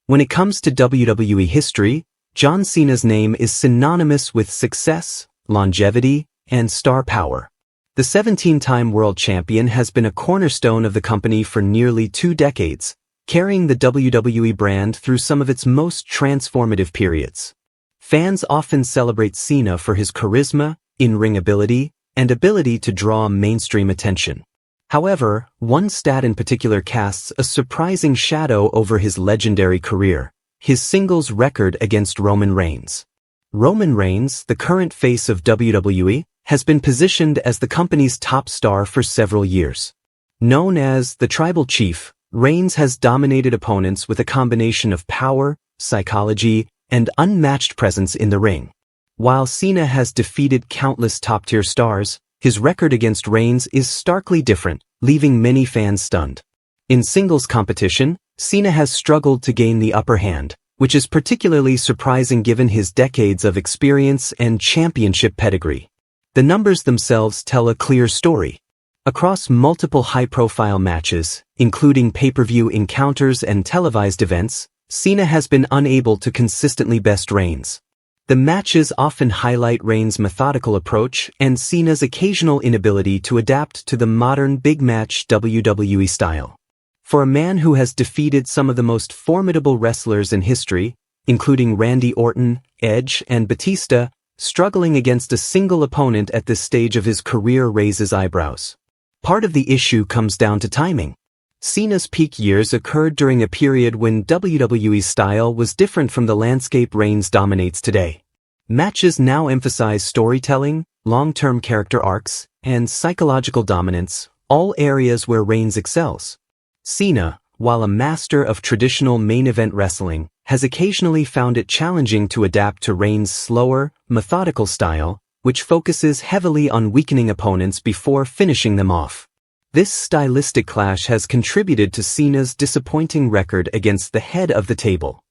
When it comes to WWE history, John Cena's name is synonymous with success, longevity, and star power. The 17-time world champion has been a cornerstone of the company for nearly 2 decades, carrying the WWE brand through some of its most transformative periods. Fans often celebrate Cena for his charisma, in-ring ability, and ability to draw mainstream attention. However, one stat in particular casts a surprising shadow over his legendary career: his singles record against Roman Reigns. Roman Reigns, the current face of WWE, has been positioned as the company's top star for several years. Known as the Tribal Chief, Reigns has dominated opponents with a combination of power, psychology, and unmatched presence in the ring. While Cena has defeated countless top-tier stars, his record against Reigns is starkly different, leaving many fans stunned. In singles competition, Cena has struggled to gain the upper hand, which is particularly surprising given his decades of experience and championship pedigree. The numbers themselves tell a clear story. Across multiple high-profile matches, including pay-per-view encounters and televised events, Cena has been unable to consistently best Reigns. The matches often highlight Reigns' methodical approach and Cena's occasional inability to adapt to the modern big match WWE style. For a man who has defeated some of the most formidable wrestlers in history, including Randy Orton, Edge, and Batista, struggling against a single opponent at this stage of his career raises eyebrows. Part of the issue comes down to timing. Cena's peak years occurred during a period when WWE's style was different from the landscape Reigns dominates today. Matches now emphasize storytelling, long-term character arcs, and psychological dominance, all areas where Reigns excels. Cena, while a master of traditional main-event wrestling, has occasionally found it challenging to adapt to Reigns' slower, methodical style, which focuses heavily on weakening opponents before finishing them off. This stylistic clash has contributed to Cena's disappointing record against the head of the table.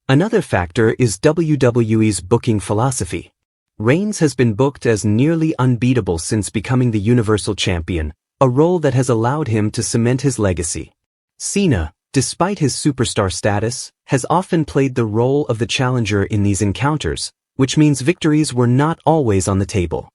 Another factor is WWE's booking philosophy. Reigns has been booked as nearly unbeatable since becoming the Universal Champion, a role that has allowed him to cement his legacy. Cena, despite his superstar status, has often played the role of the challenger in these encounters, which means victories were not always on the table.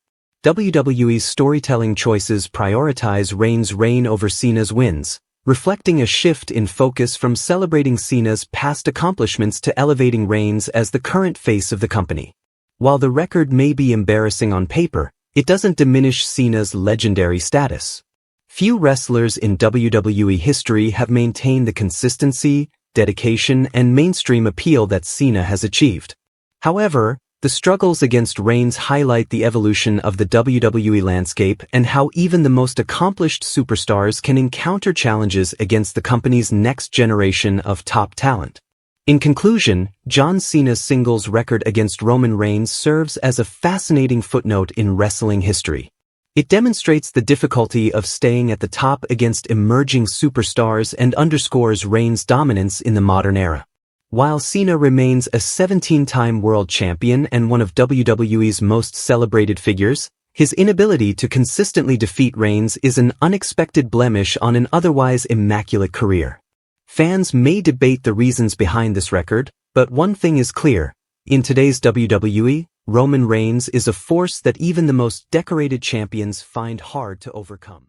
WWE's storytelling choices prioritize Reigns' reign over Cena's wins, reflecting a shift in focus from celebrating Cena's past accomplishments to elevating Reigns as the current face of the company. While the record may be embarrassing on paper, it doesn't diminish Cena's legendary status. Few wrestlers in WWE history have maintained the consistency, dedication, and mainstream appeal that Cena has achieved. However, the struggles against Reigns highlight the evolution of the WWE landscape and how even the most accomplished superstars can encounter challenges against the company's next generation of top talent. In conclusion, John Cena's singles record against Roman Reigns serves as a fascinating footnote in wrestling history. It demonstrates the difficulty of staying at the top against emerging superstars and underscores Reigns' dominance in the modern era. While Cena remains a 17-time world champion and one of WWE's most celebrated figures, his inability to consistently defeat Reigns is an unexpected blemish on an otherwise immaculate career. Fans may debate the reasons behind this record, but one thing is clear: in today's WWE, Roman Reigns is a force that even the most decorated champions find hard to overcome.